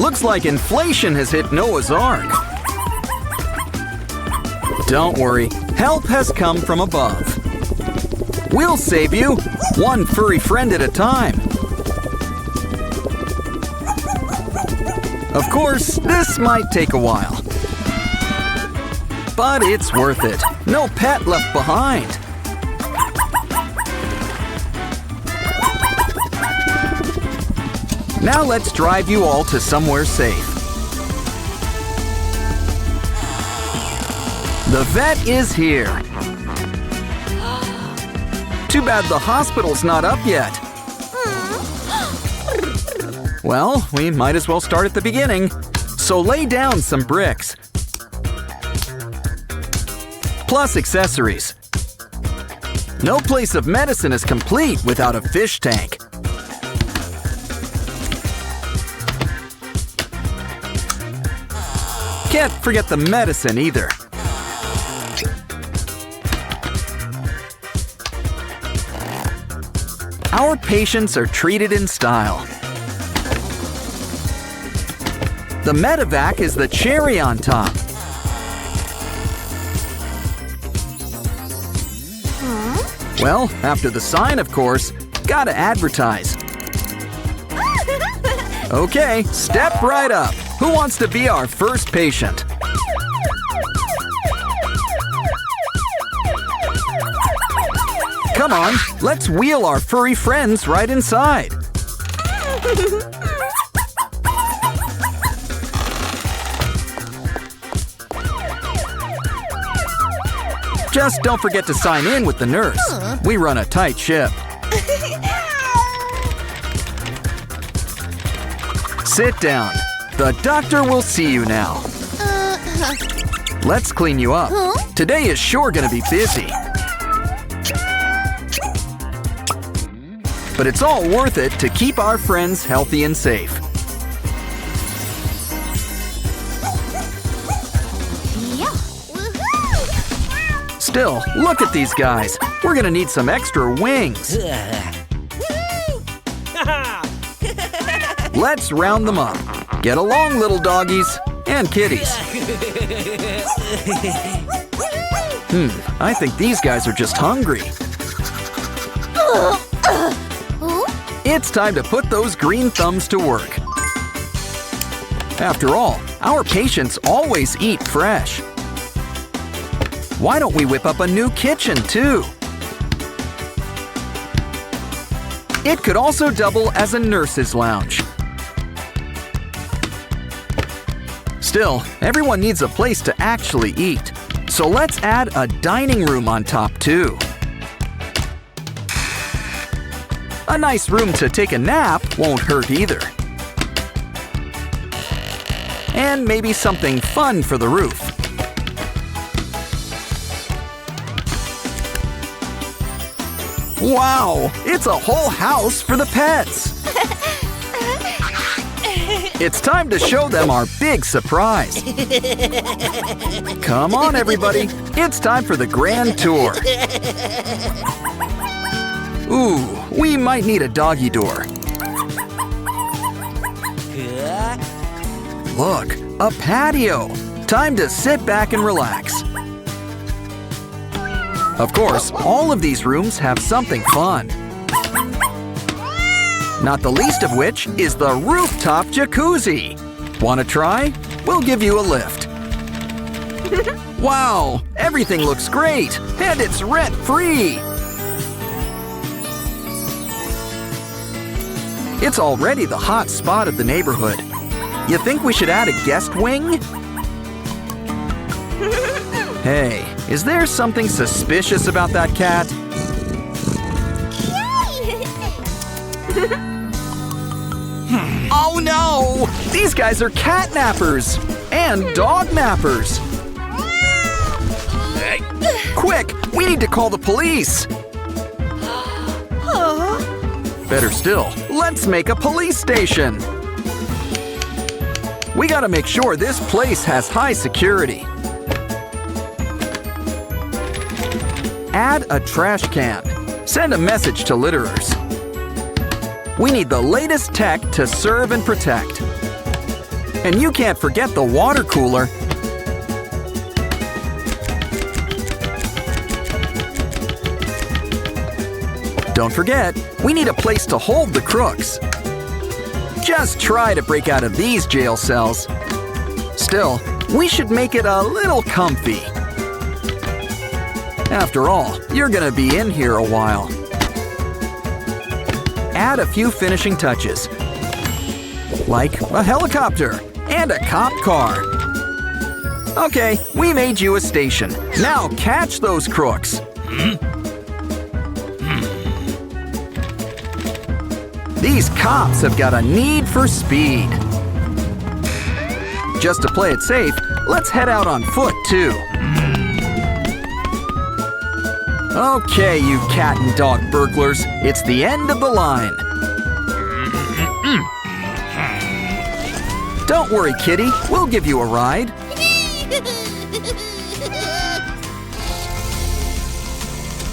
Looks like inflation has hit Noah's Ark. Don't worry, help has come from above. We'll save you, one furry friend at a time. Of course, this might take a while. But it's worth it. No pet left behind. Now let's drive you all to somewhere safe. The vet is here. Too bad the hospital's not up yet. Well, we might as well start at the beginning. So lay down some bricks. Plus accessories. No place of medicine is complete without a fish tank. Can't forget the medicine either. Our patients are treated in style. The medevac is the cherry on top. Well, after the sign, of course, gotta advertise. Okay, step right up. Who wants to be our first patient? Come on, let's wheel our furry friends right inside. Just don't forget to sign in with the nurse. We run a tight ship. Sit down. The doctor will see you now. Let's clean you up. Today is sure gonna be busy. But it's all worth it to keep our friends healthy and safe. Still, look at these guys. We're gonna need some extra wings. Let's round them up. Get along, little doggies and kitties. I think these guys are just hungry. It's time to put those green thumbs to work. After all, our patients always eat fresh. Why don't we whip up a new kitchen, too? It could also double as a nurse's lounge. Still, everyone needs a place to actually eat. So let's add a dining room on top, too. A nice room to take a nap won't hurt either. And maybe something fun for the roof. Wow! It's a whole house for the pets! It's time to show them our big surprise. Come on, everybody. It's time for the grand tour. Ooh, we might need a doggy door. Look, a patio. Time to sit back and relax. Of course, all of these rooms have something fun. Not the least of which is the rooftop jacuzzi. Wanna try? We'll give you a lift. Wow, everything looks great, and it's rent-free. It's already the hot spot of the neighborhood. You think we should add a guest wing? Hey, is there something suspicious about that cat? Oh no! These guys are catnappers! And dog nappers! Quick! We need to call the police! Better still, let's make a police station! We gotta make sure this place has high security. Add a trash can. Send a message to litterers. We need the latest tech to serve and protect. And you can't forget the water cooler. Don't forget, we need a place to hold the crooks. Just try to break out of these jail cells. Still, we should make it a little comfy. After all, you're gonna be in here a while. Add a few finishing touches, like a helicopter and a cop car. Okay, we made you a station. Now catch those crooks. These cops have got a need for speed. Just to play it safe, let's head out on foot, too. Okay, you cat and dog burglars, it's the end of the line. Don't worry, kitty, we'll give you a ride.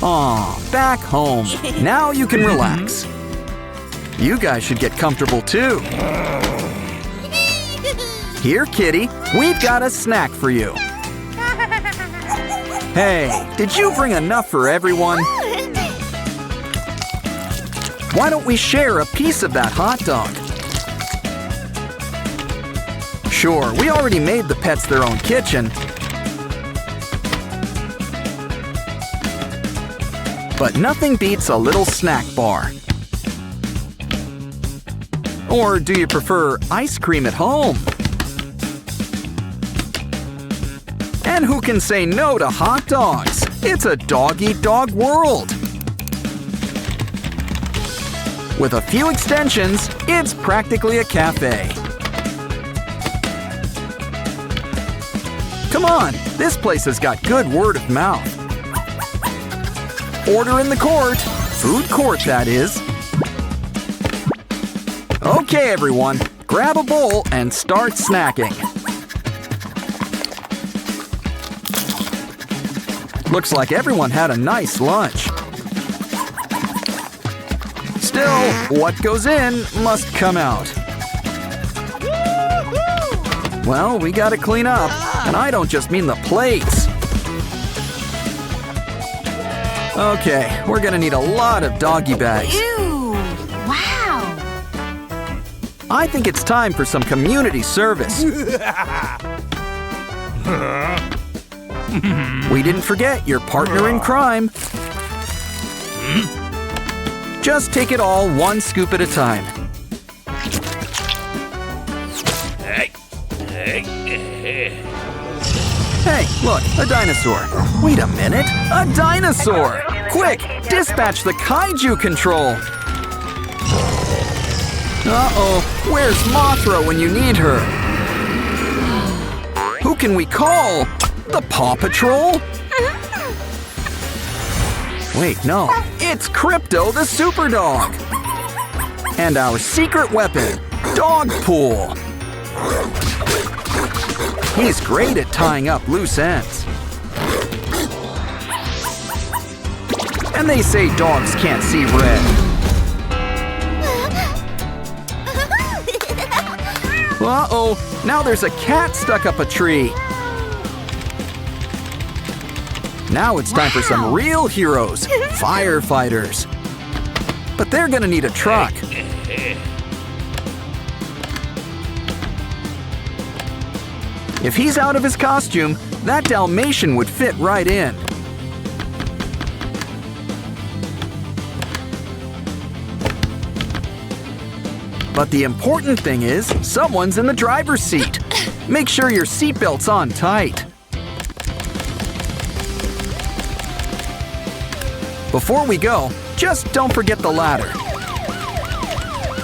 Aw, back home. Now you can relax. You guys should get comfortable, too. Here, kitty, we've got a snack for you. Hey, did you bring enough for everyone? Why don't we share a piece of that hot dog? Sure, we already made the pets their own kitchen. But nothing beats a little snack bar. Or do you prefer ice cream at home? And who can say no to hot dogs? It's a dog-eat-dog world. With a few extensions, it's practically a cafe. Come on, this place has got good word of mouth. Order in the court. Food court, that is. Okay, everyone, grab a bowl and start snacking. Looks like everyone had a nice lunch. Still, what goes in must come out. Well, we gotta clean up, and I don't just mean the plates. Okay, we're gonna need a lot of doggy bags. Ew! Wow! I think it's time for some community service. We didn't forget your partner in crime. Just take it all one scoop at a time. Hey, look, a dinosaur. Wait a minute, a dinosaur! Quick, dispatch the kaiju control. Uh-oh, where's Mothra when you need her? Who can we call? The Paw Patrol? Wait, no, it's Crypto the Super Dog. And our secret weapon, Dog Pool. He's great at tying up loose ends. And they say dogs can't see red. Uh-oh, now there's a cat stuck up a tree. Now it's time for some real heroes, firefighters. But they're gonna need a truck. If he's out of his costume, that Dalmatian would fit right in. But the important thing is, someone's in the driver's seat. Make sure your seatbelt's on tight. Before we go, just don't forget the ladder.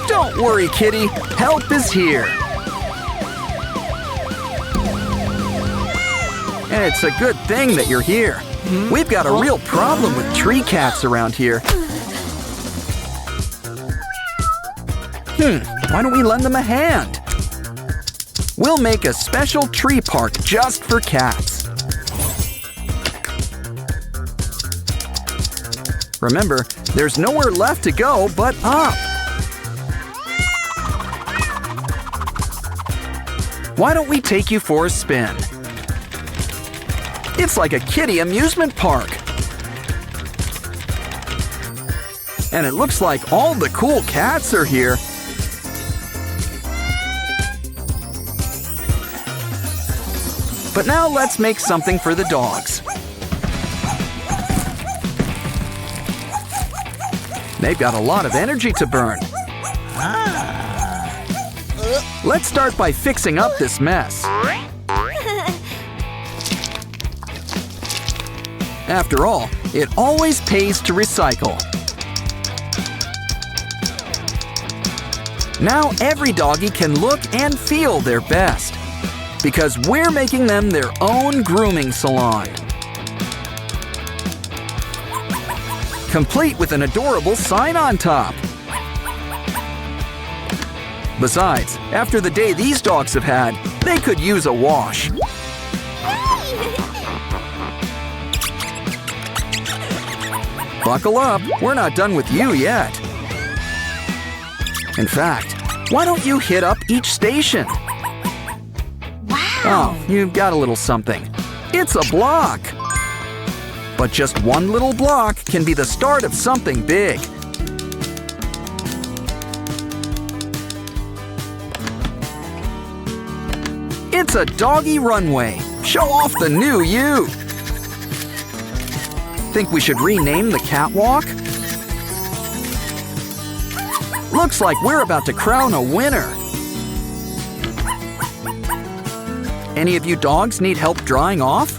Don't worry, kitty. Help is here. And it's a good thing that you're here. We've got a real problem with tree cats around here. Why don't we lend them a hand? We'll make a special tree park just for cats. Remember, there's nowhere left to go but up. why don't we take you for a spin? It's like a kiddie amusement park. And it looks like all the cool cats are here. But now let's make something for the dogs. They've got a lot of energy to burn. Let's start by fixing up this mess. After all, it always pays to recycle. Now every doggy can look and feel their best, because we're making them their own grooming salon. Complete with an adorable sign on top. Besides, after the day these dogs have had, they could use a wash. Buckle up, we're not done with you yet. In fact, why don't you hit up each station? Wow! Oh, you've got a little something. It's a block! But just one little block can be the start of something big. It's a doggy runway. Show off the new you! Think we should rename the catwalk? Looks like we're about to crown a winner. Any of you dogs need help drying off?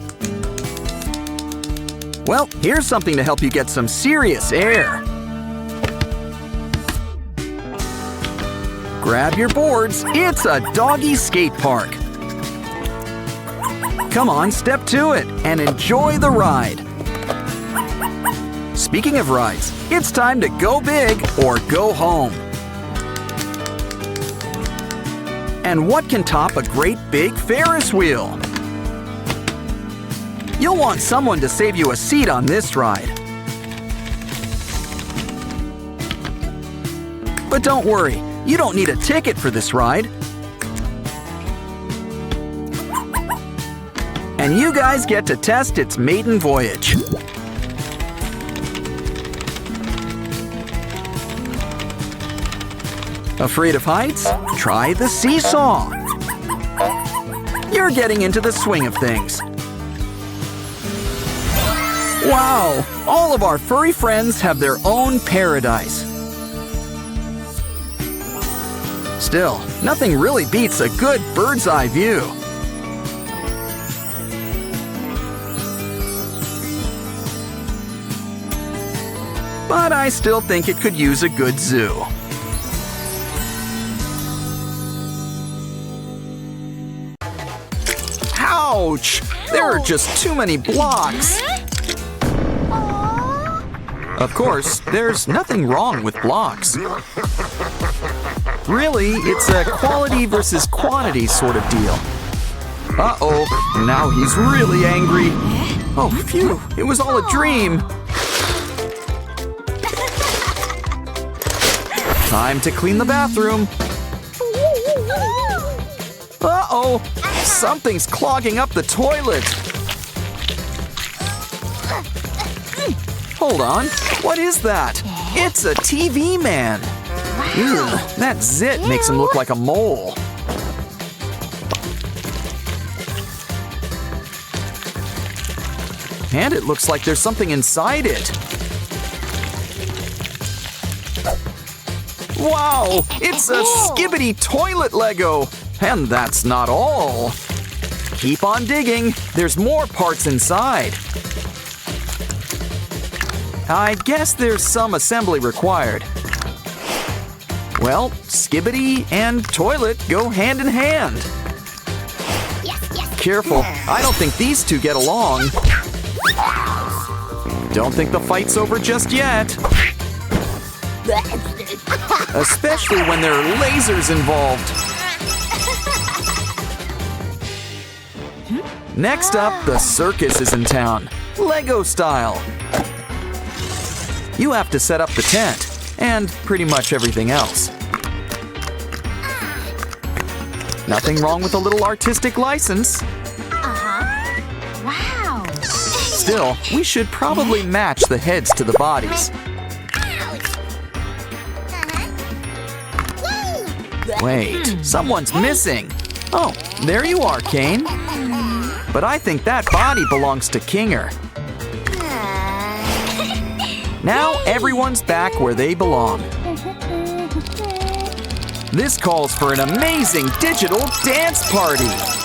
Well, here's something to help you get some serious air. Grab your boards, it's a doggy skate park. Come on, step to it and enjoy the ride. Speaking of rides, it's time to go big or go home. And what can top a great big Ferris wheel? You'll want someone to save you a seat on this ride. But don't worry, you don't need a ticket for this ride. And you guys get to test its maiden voyage. Afraid of heights? Try the seesaw. You're getting into the swing of things. Wow! All of our furry friends have their own paradise. Still, nothing really beats a good bird's eye view. But I still think it could use a good zoo. Ouch! There are just too many blocks. Of course, there's nothing wrong with blocks. Really, it's a quality versus quantity sort of deal. Uh-oh, now he's really angry. Oh, phew, it was all a dream. Time to clean the bathroom. Uh-oh, something's clogging up the toilet. Hold on, what is that? It's a TV man. Ew, that zit makes him look like a mole. And it looks like there's something inside it. Wow, it's a skibbity toilet Lego. And that's not all. Keep on digging, there's more parts inside. I guess there's some assembly required. Well, skibbity and toilet go hand in hand. Careful, I don't think these two get along. Don't think the fight's over just yet. Especially when there are lasers involved. Next up, the circus is in town. Lego style. You have to set up the tent, and pretty much everything else. Nothing wrong with a little artistic license. Wow. Still, we should probably match the heads to the bodies. Wait, someone's missing. Oh, there you are, Kane. But I think that body belongs to Kinger. Now everyone's back where they belong. This calls for an amazing digital dance party.